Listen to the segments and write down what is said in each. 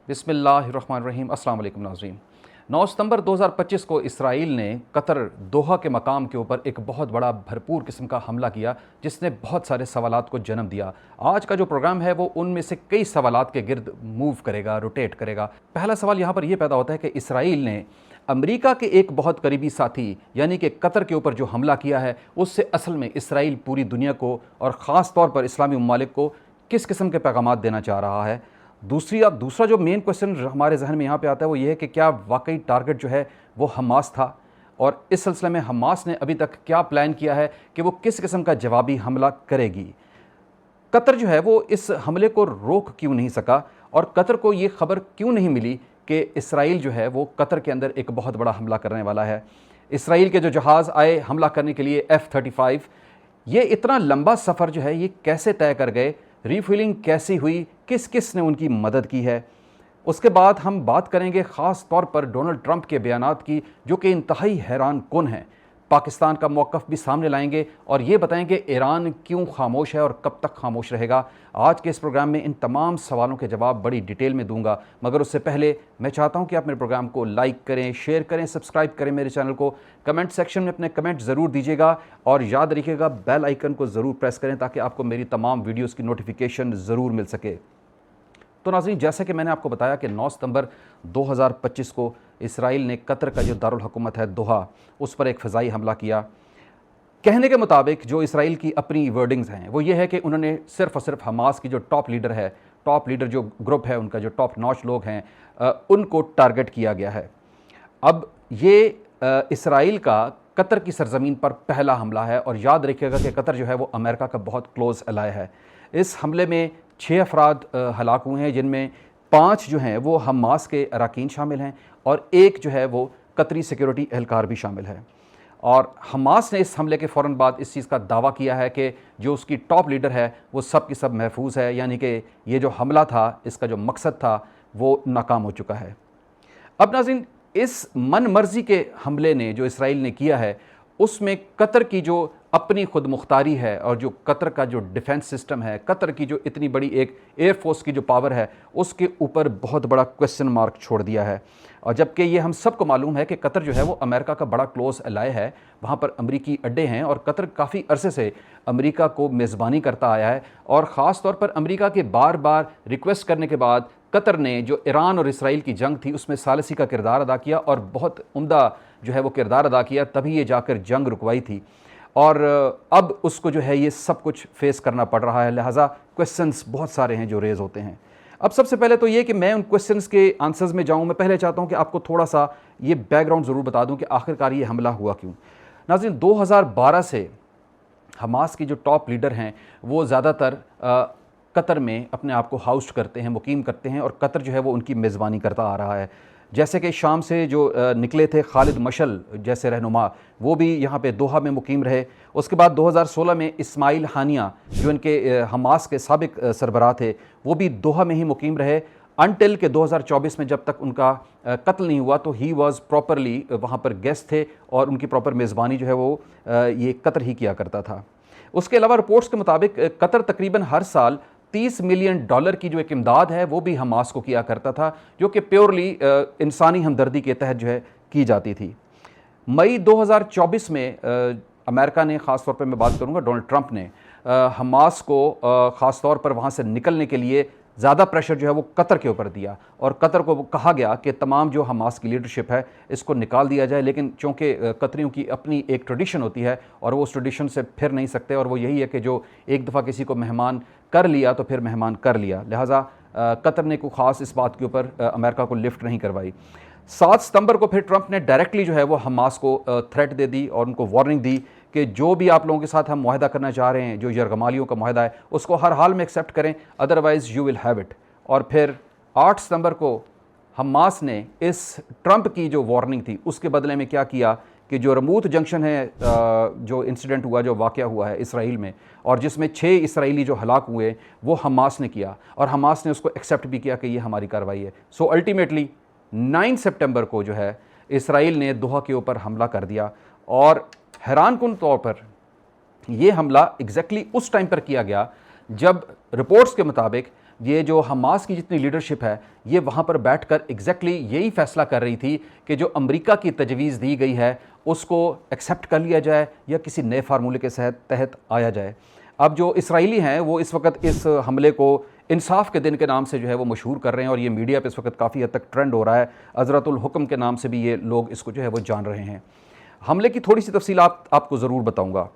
بسم اللہ الرحمن الرحیم۔ السلام علیکم ناظرین۔ 9 ستمبر 2025 کو اسرائیل نے قطر دوحہ کے مقام کے اوپر ایک بہت بڑا بھرپور قسم کا حملہ کیا جس نے بہت سارے سوالات کو جنم دیا۔ آج کا جو پروگرام ہے وہ ان میں سے کئی سوالات کے گرد موو کرے گا، روٹیٹ کرے گا۔ پہلا سوال یہاں پر یہ پیدا ہوتا ہے کہ اسرائیل نے امریکہ کے ایک بہت قریبی ساتھی یعنی کہ قطر کے اوپر جو حملہ کیا ہے اس سے اصل میں اسرائیل پوری دنیا کو اور خاص طور پر اسلامی ممالک کو کس قسم کے پیغامات دینا چاہ رہا ہے۔ دوسرا جو مین کویسچن ہمارے ذہن میں یہاں پہ آتا ہے وہ یہ ہے کہ کیا واقعی ٹارگٹ جو ہے وہ حماس تھا، اور اس سلسلے میں حماس نے ابھی تک کیا پلان کیا ہے کہ وہ کس قسم کا جوابی حملہ کرے گی۔ قطر جو ہے وہ اس حملے کو روک کیوں نہیں سکا، اور قطر کو یہ خبر کیوں نہیں ملی کہ اسرائیل جو ہے وہ قطر کے اندر ایک بہت بڑا حملہ کرنے والا ہے۔ اسرائیل کے جو جہاز آئے حملہ کرنے کے لیے F-35، یہ اتنا لمبا سفر جو ہے یہ کیسے طے کر گئے، ریفیلنگ کیسی ہوئی، کس کس نے ان کی مدد کی ہے۔ اس کے بعد ہم بات کریں گے خاص طور پر ڈونلڈ ٹرمپ کے بیانات کی جو کہ انتہائی حیران کن ہیں۔ پاکستان کا موقف بھی سامنے لائیں گے اور یہ بتائیں گے ایران کیوں خاموش ہے اور کب تک خاموش رہے گا۔ آج کے اس پروگرام میں ان تمام سوالوں کے جواب بڑی ڈیٹیل میں دوں گا، مگر اس سے پہلے میں چاہتا ہوں کہ آپ میرے پروگرام کو لائک کریں، شیئر کریں، سبسکرائب کریں میرے چینل کو، کمنٹ سیکشن میں اپنے کمنٹ ضرور دیجیے گا، اور یاد رکھیے گا بیل آئیکن کو ضرور پریس کریں تاکہ آپ کو میری تمام ویڈیوز کی نوٹیفیکیشن ضرور مل سکے۔ تو ناظرین، جیسا کہ میں نے آپ کو بتایا کہ 9 ستمبر 2025 کو اسرائیل نے قطر کا جو دارالحکومت ہے دوحہ اس پر ایک فضائی حملہ کیا۔ کہنے کے مطابق جو اسرائیل کی اپنی ورڈنگز ہیں وہ یہ ہے کہ انہوں نے صرف اور صرف حماس کی جو ٹاپ لیڈر جو گروپ ہے ان کا جو ٹاپ نوچ لوگ ہیں ان کو ٹارگٹ کیا گیا ہے۔ اب یہ اسرائیل کا قطر کی سرزمین پر پہلا حملہ ہے، اور یاد رکھیے گا کہ قطر جو ہے وہ امریکہ کا بہت کلوز الائے ہے۔ اس حملے میں 6 افراد ہلاک ہوئے ہیں، جن میں 5 جو ہیں وہ حماس کے اراکین شامل ہیں اور 1 جو ہے وہ قطری سیکیورٹی اہلکار بھی شامل ہے۔ اور حماس نے اس حملے کے فوراً بعد اس چیز کا دعویٰ کیا ہے کہ جو اس کی ٹاپ لیڈر ہے وہ سب کی سب محفوظ ہے، یعنی کہ یہ جو حملہ تھا اس کا جو مقصد تھا وہ ناکام ہو چکا ہے۔ اب ناظرین، اس من مرضی کے حملے نے جو اسرائیل نے کیا ہے اس میں قطر کی جو اپنی خود مختاری ہے اور جو قطر کا جو ڈیفنس سسٹم ہے، قطر کی جو اتنی بڑی ایک ایئر فورس کی جو پاور ہے اس کے اوپر بہت بڑا کویسچن مارک چھوڑ دیا ہے۔ اور جبکہ یہ ہم سب کو معلوم ہے کہ قطر جو ہے وہ امریکہ کا بڑا کلوز الائے ہے، وہاں پر امریکی اڈے ہیں، اور قطر کافی عرصے سے امریکہ کو میزبانی کرتا آیا ہے، اور خاص طور پر امریکہ کے بار بار ریکویسٹ کرنے کے بعد قطر نے جو ایران اور اسرائیل کی جنگ تھی اس میں ثالثی کا کردار ادا کیا اور بہت عمدہ جو ہے وہ کردار ادا کیا، تبھی یہ جا کر جنگ رکوائی تھی، اور اب اس کو جو ہے یہ سب کچھ فیس کرنا پڑ رہا ہے، لہٰذا کویسچنز بہت سارے ہیں جو ریز ہوتے ہیں۔ اب سب سے پہلے تو یہ کہ میں ان کویسچنز کے آنسرز میں جاؤں، میں پہلے چاہتا ہوں کہ آپ کو تھوڑا سا یہ بیک گراؤنڈ ضرور بتا دوں کہ آخرکار یہ حملہ ہوا کیوں۔ ناظرین، 2012 سے حماس کی جو ٹاپ لیڈر ہیں وہ زیادہ تر قطر میں اپنے آپ کو ہاؤسڈ کرتے ہیں، مقیم کرتے ہیں، اور قطر جو ہے وہ ان کی میزبانی کرتا آ رہا ہے۔ جیسے کہ شام سے جو نکلے تھے خالد مشعل جیسے رہنما، وہ بھی یہاں پہ دوحہ میں مقیم رہے۔ اس کے بعد 2016 میں اسماعیل ہانیہ جو ان کے حماس کے سابق سربراہ تھے وہ بھی دوحہ میں ہی مقیم رہے، انٹل کہ 2024 میں جب تک ان کا قتل نہیں ہوا تو ہی واز پراپرلی وہاں پر گیسٹ تھے، اور ان کی پراپر میزبانی جو ہے وہ یہ قطر ہی کیا کرتا تھا۔ اس کے علاوہ رپورٹس کے مطابق قطر تقریباً ہر سال $30 ملین کی جو ایک امداد ہے وہ بھی حماس کو کیا کرتا تھا، جو کہ پیورلی انسانی ہمدردی کے تحت جو ہے کی جاتی تھی۔ مئی 2024 میں امریکہ نے، خاص طور پر میں بات کروں گا ڈونلڈ ٹرمپ نے، حماس کو خاص طور پر وہاں سے نکلنے کے لیے زیادہ پریشر جو ہے وہ قطر کے اوپر دیا، اور قطر کو کہا گیا کہ تمام جو حماس کی لیڈرشپ ہے اس کو نکال دیا جائے، لیکن چونکہ قطریوں کی اپنی ایک ٹریڈیشن ہوتی ہے اور وہ اس ٹریڈیشن سے پھر نہیں سکتے، اور وہ یہی ہے کہ جو ایک دفعہ کسی کو مہمان کر لیا تو پھر مہمان کر لیا، لہٰذا قطر نے کوئی خاص اس بات کے اوپر امریکہ کو لفٹ نہیں کروائی۔ 7 ستمبر کو پھر ٹرمپ نے ڈائریکٹلی جو ہے وہ حماس کو تھریٹ دے دی اور ان کو وارننگ دی کہ جو بھی آپ لوگوں کے ساتھ ہم معاہدہ کرنا چاہ رہے ہیں، جو یرغمالیوں کا معاہدہ ہے، اس کو ہر حال میں ایکسیپٹ کریں، otherwise you will have it. اور پھر 8 ستمبر کو حماس نے اس ٹرمپ کی جو وارننگ تھی اس کے بدلے میں کیا کیا کہ جو رموت جنکشن ہے، جو انسیڈنٹ ہوا، جو واقعہ ہوا ہے اسرائیل میں، اور جس میں 6 اسرائیلی جو ہلاک ہوئے وہ حماس نے کیا، اور حماس نے اس کو ایکسیپٹ بھی کیا کہ یہ ہماری کارروائی ہے۔ سو الٹیمیٹلی 9 سپٹمبر کو جو ہے اسرائیل نے دوحہ کے اوپر حملہ کر دیا، اور حیران کن طور پر یہ حملہ ایگزیکٹلی اس ٹائم پر کیا گیا جب رپورٹس کے مطابق یہ جو حماس کی جتنی لیڈرشپ ہے یہ وہاں پر بیٹھ کر ایگزیکٹلی یہی فیصلہ کر رہی تھی کہ جو امریکہ کی تجویز دی گئی ہے اس کو ایکسیپٹ کر لیا جائے یا کسی نئے فارمولے کے تحت آیا جائے۔ اب جو اسرائیلی ہیں وہ اس وقت اس حملے کو انصاف کے دن کے نام سے جو ہے وہ مشہور کر رہے ہیں، اور یہ میڈیا پہ اس وقت کافی حد تک ٹرینڈ ہو رہا ہے، عذرۃ الحکم کے نام سے بھی یہ لوگ اس کو جو ہے وہ جان رہے ہیں۔ حملے کی تھوڑی سی تفصیلات آپ کو ضرور بتاؤں گا۔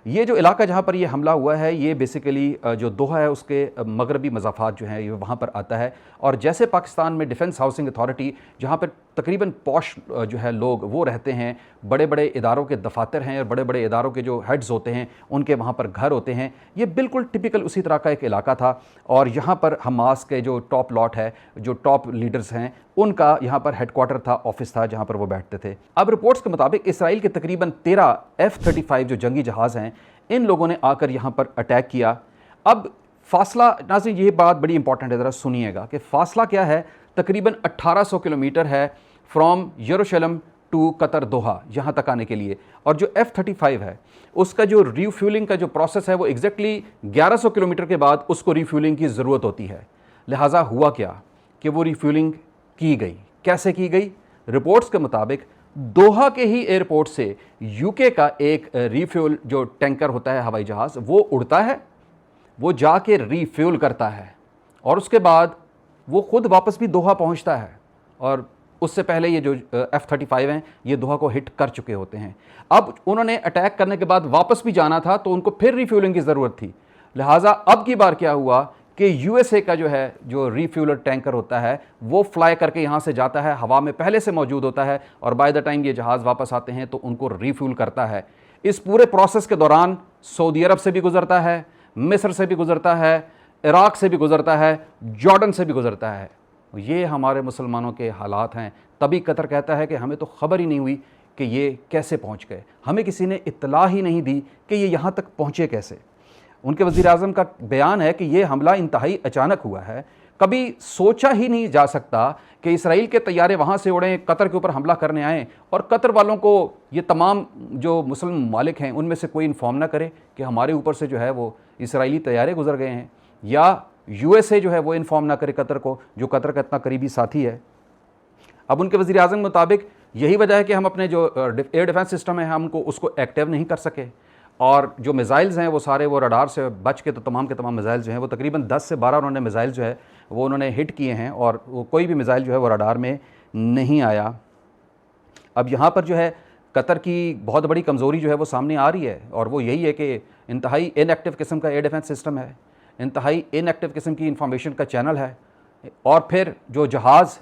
یہ جو علاقہ جہاں پر یہ حملہ ہوا ہے یہ بیسیکلی جو دوحہ ہے اس کے مغربی مضافات جو ہیں یہ وہاں پر آتا ہے، اور جیسے پاکستان میں ڈیفنس ہاؤسنگ اتھارٹی جہاں پر تقریباً پوش جو ہے لوگ وہ رہتے ہیں، بڑے بڑے اداروں کے دفاتر ہیں اور بڑے بڑے اداروں کے جو ہیڈز ہوتے ہیں ان کے وہاں پر گھر ہوتے ہیں، یہ بالکل ٹپیکل اسی طرح کا ایک علاقہ تھا، اور یہاں پر حماس کے جو ٹاپ لاٹ ہے، جو ٹاپ لیڈرز ہیں، ان کا یہاں پر ہیڈ کوارٹر تھا، آفس تھا جہاں پر وہ بیٹھتے تھے۔ اب رپورٹس کے مطابق اسرائیل کے تقریباً 13 F-35 جو جنگی جہاز ہیں ان لوگوں نے آ کر یہاں پر اٹیک کیا۔ اب فاصلہ، ناظرین یہ بات بڑی امپورٹنٹ ہے، ذرا سنیے گا کہ فاصلہ کیا ہے، تقریباً 1800 کلومیٹر ہے فرام یروشلم ٹو قطر دوحہ یہاں تک آنے کے لیے، اور جو F-35 ہے اس کا جو ریفیولنگ کا جو پروسیس ہے وہ ایگزیکٹلی 1100 کلومیٹر کے بعد اس کو ریفیولنگ کی ضرورت ہوتی ہے۔ لہٰذا ہوا کیا کہ وہ ریفیولنگ کی گئی۔ کیسے کی گئی؟ رپورٹس کے مطابق دوحہ کے ہی ایئرپورٹ سے یو کے کا ایک ریفیول جو ٹینکر ہوتا ہے، ہوائی جہاز، وہ اڑتا ہے، وہ جا کے ریفیول کرتا ہے، اور اس کے بعد وہ خود واپس بھی دوحہ پہنچتا ہے، اور اس سے پہلے یہ جو F-35 ہیں یہ دوحہ کو ہٹ کر چکے ہوتے ہیں۔ اب انہوں نے اٹیک کرنے کے بعد واپس بھی جانا تھا تو ان کو پھر ریفیولنگ کی ضرورت تھی، لہٰذا اب کی بار کیا ہوا کہ یو ایس اے کا جو ہے جو ریفیولر ٹینکر ہوتا ہے وہ فلائی کر کے یہاں سے جاتا ہے، ہوا میں پہلے سے موجود ہوتا ہے، اور بائی دا ٹائم یہ جہاز واپس آتے ہیں تو ان کو ریفیول کرتا ہے۔ اس پورے پروسیس کے دوران سعودی عرب سے بھی گزرتا ہے، مصر سے بھی گزرتا ہے، عراق سے بھی گزرتا ہے، جارڈن سے بھی گزرتا ہے۔ یہ ہمارے مسلمانوں کے حالات ہیں، تبھی قطر کہتا ہے کہ ہمیں تو خبر ہی نہیں ہوئی کہ یہ کیسے پہنچ گئے، ہمیں کسی نے اطلاع ہی نہیں دی کہ یہ یہاں تک پہنچے کیسے۔ ان کے وزیر اعظم کا بیان ہے کہ یہ حملہ انتہائی اچانک ہوا ہے، کبھی سوچا ہی نہیں جا سکتا کہ اسرائیل کے طیارے وہاں سے اڑیں، قطر کے اوپر حملہ کرنے آئیں، اور قطر والوں کو یہ تمام جو مسلم ممالک ہیں ان میں سے کوئی انفارم نہ کرے کہ ہمارے اوپر سے جو ہے وہ اسرائیلی طیارے گزر گئے ہیں، یا یو ایس اے جو ہے وہ انفارم نہ کرے قطر کو، جو قطر کا اتنا قریبی ساتھی ہے۔ اب ان کے وزیر اعظم کے مطابق یہی وجہ ہے کہ ہم اپنے جو ایئر ڈیفنس سسٹم ہے ہم کو اس کو ایکٹیو نہیں کر سکے، اور جو میزائلز ہیں وہ سارے وہ رڈار سے بچ کے تو تمام کے تمام میزائل جو ہیں وہ تقریباً 10 سے 12 انہوں نے میزائل جو ہے وہ انہوں نے ہٹ کیے ہیں، اور وہ کوئی بھی میزائل جو ہے وہ رڈار میں نہیں آیا۔ اب یہاں پر جو ہے قطر کی بہت بڑی کمزوری جو ہے وہ سامنے آ رہی ہے، اور وہ یہی ہے کہ انتہائی ان ایکٹیو قسم کا ایئر ڈیفنس سسٹم ہے، انتہائی ان ایکٹیو قسم کی انفارمیشن کا چینل ہے، اور پھر جو جہاز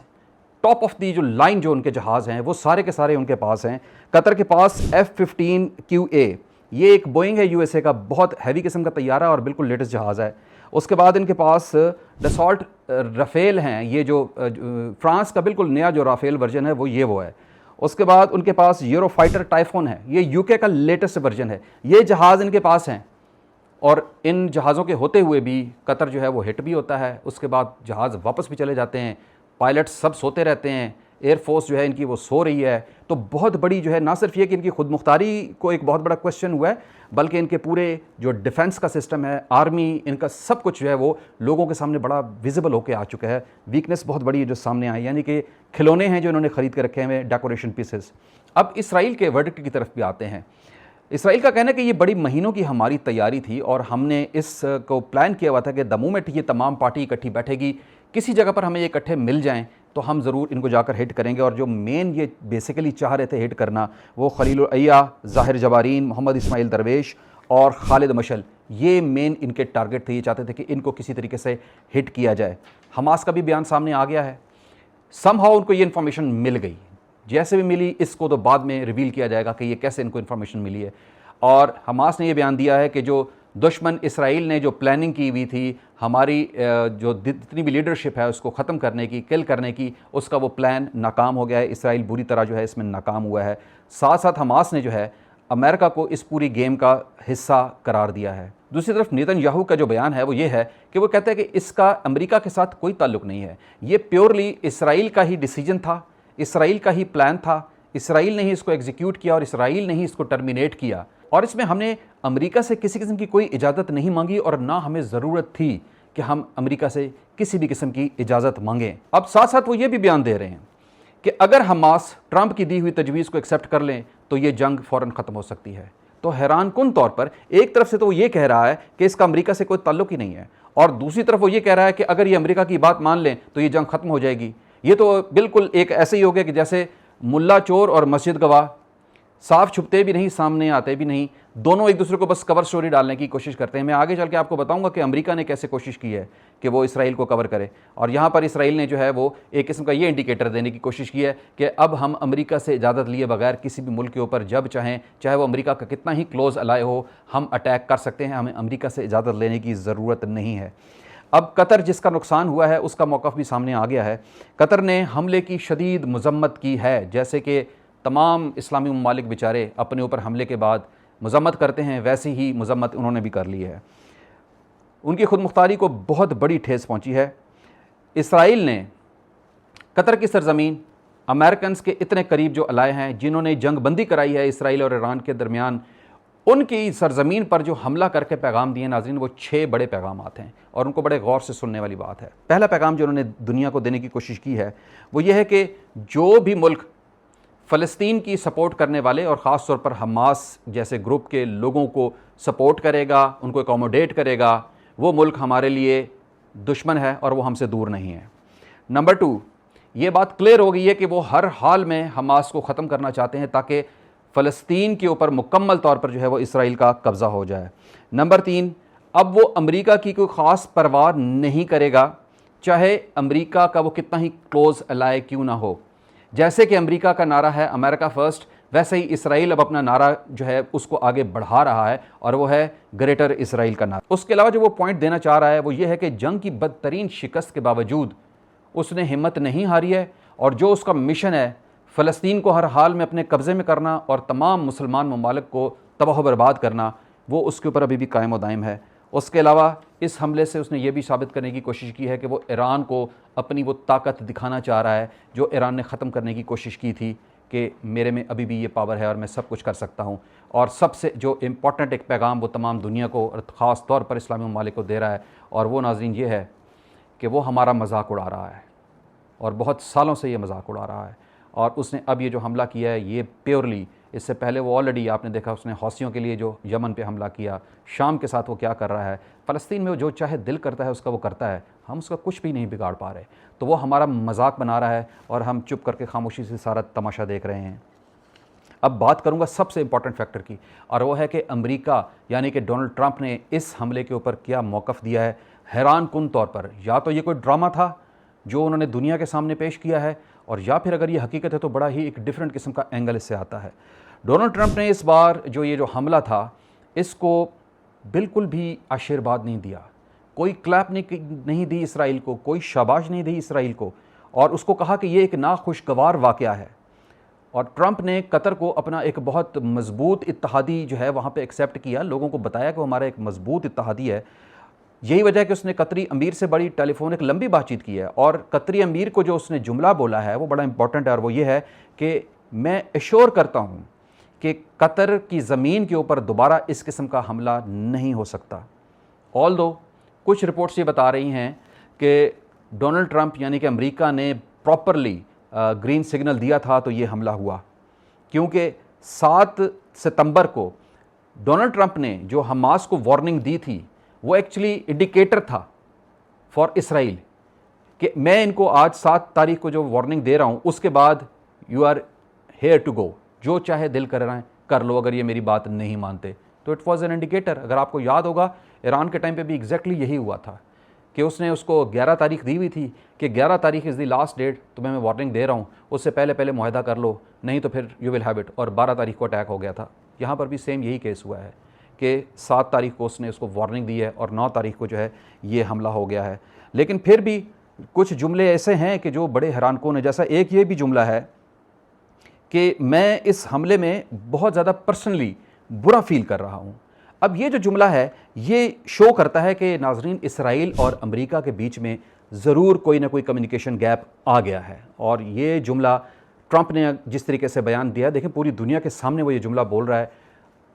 ٹاپ آف دی جو لائن جو ان کے جہاز ہیں وہ سارے کے سارے ان کے پاس ہیں۔ قطر کے پاس F-15QA یہ ایک بوئنگ ہے یو ایس اے کا، بہت ہیوی قسم کا طیارہ اور بالکل لیٹسٹ جہاز ہے۔ اس کے بعد ان کے پاس ڈسالٹ رافیل ہیں، یہ جو فرانس کا بالکل نیا جو رافیل ورژن ہے وہ ہے۔ اس کے بعد ان کے پاس یورو فائٹر ٹائفون ہے، یہ یو کے کا لیٹسٹ ورژن ہے، یہ جہاز ان کے پاس ہیں، اور ان جہازوں کے ہوتے ہوئے بھی قطر جو ہے وہ ہٹ بھی ہوتا ہے، اس کے بعد جہاز واپس بھی چلے جاتے ہیں، پائلٹ سب سوتے رہتے ہیں، ایئر فورس جو ہے ان کی وہ سو رہی ہے۔ تو بہت بڑی جو ہے نہ صرف یہ کہ ان کی خود مختاری کو ایک بہت بڑا کویسچن ہوا ہے، بلکہ ان کے پورے جو ڈیفنس کا سسٹم ہے، آرمی، ان کا سب کچھ جو ہے وہ لوگوں کے سامنے بڑا ویزیبل ہو کے آ چکا ہے۔ ویکنس بہت بڑی ہے جو سامنے آئی، یعنی کہ کھلونے ہیں جو انہوں نے خرید کے رکھے ہیں، ڈیکوریشن پیسز۔ اب اسرائیل کے ورڈکٹ کی طرف بھی آتے ہیں۔ اسرائیل کا کہنا ہے کہ یہ بڑی مہینوں کی ہماری تیاری تھی، اور ہم نے اس کو پلان کیا ہوا تھا کہ دا مومنٹ یہ تمام پارٹی اکٹھی بیٹھے گی، کسی جگہ پر ہمیں یہ اکٹھے مل جائیں تو ہم ضرور ان کو جا کر ہٹ کریں گے۔ اور جو مین یہ بیسیکلی چاہ رہے تھے ہٹ کرنا، وہ خلیل العیا، ظاہر جبارین، محمد اسماعیل درویش اور خالد مشعل، یہ مین ان کے ٹارگٹ تھے، یہ چاہتے تھے کہ ان کو کسی طریقے سے ہٹ کیا جائے۔ حماس کا بھی بیان سامنے آ گیا ہے، سم ہاؤ ان کو یہ انفارمیشن مل گئی، جیسے بھی ملی اس کو تو بعد میں ریویل کیا جائے گا کہ یہ کیسے ان کو انفارمیشن ملی ہے۔ اور حماس نے یہ بیان دیا ہے کہ جو دشمن اسرائیل نے جو پلاننگ کی ہوئی تھی ہماری جو جتنی بھی لیڈرشپ ہے اس کو ختم کرنے کی، کل کرنے کی، اس کا وہ پلان ناکام ہو گیا ہے، اسرائیل بری طرح جو ہے اس میں ناکام ہوا ہے۔ ساتھ ساتھ حماس نے جو ہے امریکہ کو اس پوری گیم کا حصہ قرار دیا ہے۔ دوسری طرف نیتن یاہو کا جو بیان ہے وہ یہ ہے کہ وہ کہتے ہیں کہ اس کا امریکہ کے ساتھ کوئی تعلق نہیں ہے، یہ پیورلی اسرائیل کا ہی ڈیسیجن تھا، اسرائیل کا ہی پلان تھا، اسرائیل نے ہی اس کو ایگزیکیوٹ کیا اور اسرائیل نے ہی اس کو ٹرمینیٹ کیا، اور اس میں ہم نے امریکہ سے کسی قسم کی کوئی اجازت نہیں مانگی اور نہ ہمیں ضرورت تھی کہ ہم امریکہ سے کسی بھی قسم کی اجازت مانگیں۔ اب ساتھ ساتھ وہ یہ بھی بیان دے رہے ہیں کہ اگر حماس ٹرمپ کی دی ہوئی تجویز کو ایکسیپٹ کر لیں تو یہ جنگ فوراً ختم ہو سکتی ہے۔ تو حیران کن طور پر ایک طرف سے تو وہ یہ کہہ رہا ہے کہ اس کا امریکہ سے کوئی تعلق ہی نہیں ہے، اور دوسری طرف وہ یہ کہہ رہا ہے کہ اگر یہ امریکہ کی بات مان لیں تو یہ جنگ ختم ہو جائے گی۔ یہ تو بالکل ایک ایسے ہی ہو گیا کہ جیسے ملا چور اور مسجد گواہ، صاف چھپتے بھی نہیں، سامنے آتے بھی نہیں، دونوں ایک دوسرے کو بس کور سٹوری ڈالنے کی کوشش کرتے ہیں۔ میں آگے چل کے آپ کو بتاؤں گا کہ امریکہ نے کیسے کوشش کی ہے کہ وہ اسرائیل کو کور کرے، اور یہاں پر اسرائیل نے جو ہے وہ ایک قسم کا یہ انڈیکیٹر دینے کی کوشش کی ہے کہ اب ہم امریکہ سے اجازت لیے بغیر کسی بھی ملک کے اوپر جب چاہیں، چاہے وہ امریکہ کا کتنا ہی کلوز الائے ہو، ہم اٹیک کر سکتے ہیں، ہمیں امریکہ سے اجازت لینے کی ضرورت نہیں ہے۔ اب قطر جس کا نقصان ہوا ہے اس کا موقف بھی سامنے آ گیا ہے۔ قطر نے حملے کی شدید مذمت کی ہے، جیسے کہ تمام اسلامی ممالک بیچارے اپنے اوپر حملے کے بعد مذمت کرتے ہیں، ویسی ہی مذمت انہوں نے بھی کر لی ہے۔ ان کی خود مختاری کو بہت بڑی ٹھیس پہنچی ہے۔ اسرائیل نے قطر کی سرزمین، امریکنز کے اتنے قریب جو الائے ہیں جنہوں نے جنگ بندی کرائی ہے اسرائیل اور ایران کے درمیان، ان کی سرزمین پر جو حملہ کر کے پیغام دیے ناظرین، وہ 6 بڑے پیغامات ہیں اور ان کو بڑے غور سے سننے والی بات ہے۔ پہلا پیغام جو انہوں نے دنیا کو دینے کی کوشش کی ہے وہ یہ ہے کہ جو بھی ملک فلسطین کی سپورٹ کرنے والے اور خاص طور پر حماس جیسے گروپ کے لوگوں کو سپورٹ کرے گا، ان کو اکوموڈیٹ کرے گا، وہ ملک ہمارے لیے دشمن ہے اور وہ ہم سے دور نہیں ہے۔ نمبر 2، یہ بات کلیئر ہو گئی ہے کہ وہ ہر حال میں حماس کو ختم کرنا چاہتے ہیں تاکہ فلسطین کے اوپر مکمل طور پر جو ہے وہ اسرائیل کا قبضہ ہو جائے۔ نمبر 3، اب وہ امریکہ کی کوئی خاص پرواہ نہیں کرے گا، چاہے امریکہ کا وہ کتنا ہی کلوز الائے کیوں نہ ہو۔ جیسے کہ امریکہ کا نعرہ ہے امریکہ فرسٹ، ویسے ہی اسرائیل اب اپنا نعرہ جو ہے اس کو آگے بڑھا رہا ہے، اور وہ ہے گریٹر اسرائیل کا نعرہ۔ اس کے علاوہ جو وہ پوائنٹ دینا چاہ رہا ہے وہ یہ ہے کہ جنگ کی بدترین شکست کے باوجود اس نے ہمت نہیں ہاری ہے، اور جو اس کا مشن ہے فلسطین کو ہر حال میں اپنے قبضے میں کرنا اور تمام مسلمان ممالک کو تباہ و برباد کرنا، وہ اس کے اوپر ابھی بھی قائم و دائم ہے۔ اس کے علاوہ اس حملے سے اس نے یہ بھی ثابت کرنے کی کوشش کی ہے کہ وہ ایران کو اپنی وہ طاقت دکھانا چاہ رہا ہے جو ایران نے ختم کرنے کی کوشش کی تھی، کہ میرے میں ابھی بھی یہ پاور ہے اور میں سب کچھ کر سکتا ہوں۔ اور سب سے جو امپورٹنٹ ایک پیغام وہ تمام دنیا کو اور خاص طور پر اسلامی ممالک کو دے رہا ہے، اور وہ ناظرین یہ ہے کہ وہ ہمارا مذاق اڑا رہا ہے، اور بہت سالوں سے یہ مذاق اڑا رہا ہے، اور اس نے اب یہ جو حملہ کیا ہے یہ پیورلی، اس سے پہلے وہ آلریڈی آپ نے دیکھا اس نے حوثیوں کے لیے جو یمن پہ حملہ کیا، شام کے ساتھ وہ کیا کر رہا ہے، فلسطین میں وہ جو چاہے دل کرتا ہے اس کا وہ کرتا ہے، ہم اس کا کچھ بھی نہیں بگاڑ پا رہے، تو وہ ہمارا مذاق بنا رہا ہے اور ہم چپ کر کے خاموشی سے سارا تماشا دیکھ رہے ہیں۔ اب بات کروں گا سب سے امپورٹنٹ فیکٹر کی، اور وہ ہے کہ امریکہ یعنی کہ ڈونلڈ ٹرمپ نے اس حملے کے اوپر کیا موقف دیا ہے۔ حیران کن طور پر یا تو یہ کوئی ڈرامہ تھا جو انہوں نے دنیا کے سامنے پیش کیا ہے، اور یا پھر اگر یہ حقیقت ہے تو بڑا ہی ایک ڈیفرنٹ قسم کا اینگل اس سے آتا ہے۔ ڈونلڈ ٹرمپ نے اس بار جو یہ جو حملہ تھا اس کو بالکل بھی آشیرواد نہیں دیا، کوئی کلیپ نہیں دی اسرائیل کو، کوئی شاباش نہیں دی اسرائیل کو، اور اس کو کہا کہ یہ ایک ناخوشگوار واقعہ ہے۔ اور ٹرمپ نے قطر کو اپنا ایک بہت مضبوط اتحادی جو ہے وہاں پہ ایکسیپٹ کیا، لوگوں کو بتایا کہ وہ ہمارا ایک مضبوط اتحادی ہے۔ یہی وجہ ہے کہ اس نے قطری امیر سے بڑی ٹیلی فونک لمبی بات چیت کی ہے، اور قطری امیر کو جو اس نے جملہ بولا ہے وہ بڑا امپورٹنٹ ہے، اور وہ یہ ہے کہ میں ایشور کرتا ہوں کہ قطر کی زمین کے اوپر دوبارہ اس قسم کا حملہ نہیں ہو سکتا۔ آلدو کچھ رپورٹس یہ بتا رہی ہیں کہ ڈونلڈ ٹرمپ یعنی کہ امریکہ نے پراپرلی گرین سگنل دیا تھا تو یہ حملہ ہوا، کیونکہ 7 ستمبر کو ڈونلڈ ٹرمپ نے جو حماس کو وارننگ دی تھی وہ ایکچولی انڈیکیٹر تھا فار اسرائیل، کہ میں ان کو آج 7 تاریخ کو جو وارننگ دے رہا ہوں اس کے بعد you are here to go, جو چاہے دل کر رہے ہیں کر لو اگر یہ میری بات نہیں مانتے۔ تو اٹ واز این انڈیکیٹر۔ اگر آپ کو یاد ہوگا ایران کے ٹائم پہ بھی ایگزیکٹلی یہی ہوا تھا کہ اس نے اس کو 11 تاریخ دی ہوئی تھی کہ 11 تاریخ از دی لاسٹ ڈیٹ، تمہیں میں وارننگ دے رہا ہوں، اس سے پہلے معاہدہ کر لو نہیں تو پھر یو ول ہیو اٹ، اور 12 تاریخ کو اٹیک ہو گیا تھا۔ یہاں پر بھی سیم یہی کیس ہوا ہے کہ 7 تاریخ کو اس نے اس کو وارننگ دی ہے اور 9 تاریخ کو جو ہے یہ حملہ ہو گیا ہے۔ لیکن پھر بھی کچھ جملے ایسے ہیں کہ جو بڑے حیران کن ہیں، جیسا ایک یہ بھی جملہ ہے کہ میں اس حملے میں بہت زیادہ پرسنلی برا فیل کر رہا ہوں۔ اب یہ جو جملہ ہے یہ شو کرتا ہے کہ ناظرین اسرائیل اور امریکہ کے بیچ میں ضرور کوئی نہ کوئی کمیونیکیشن گیپ آ گیا ہے، اور یہ جملہ ٹرمپ نے جس طریقے سے بیان دیا، دیکھیں پوری دنیا کے سامنے وہ یہ جملہ بول رہا ہے،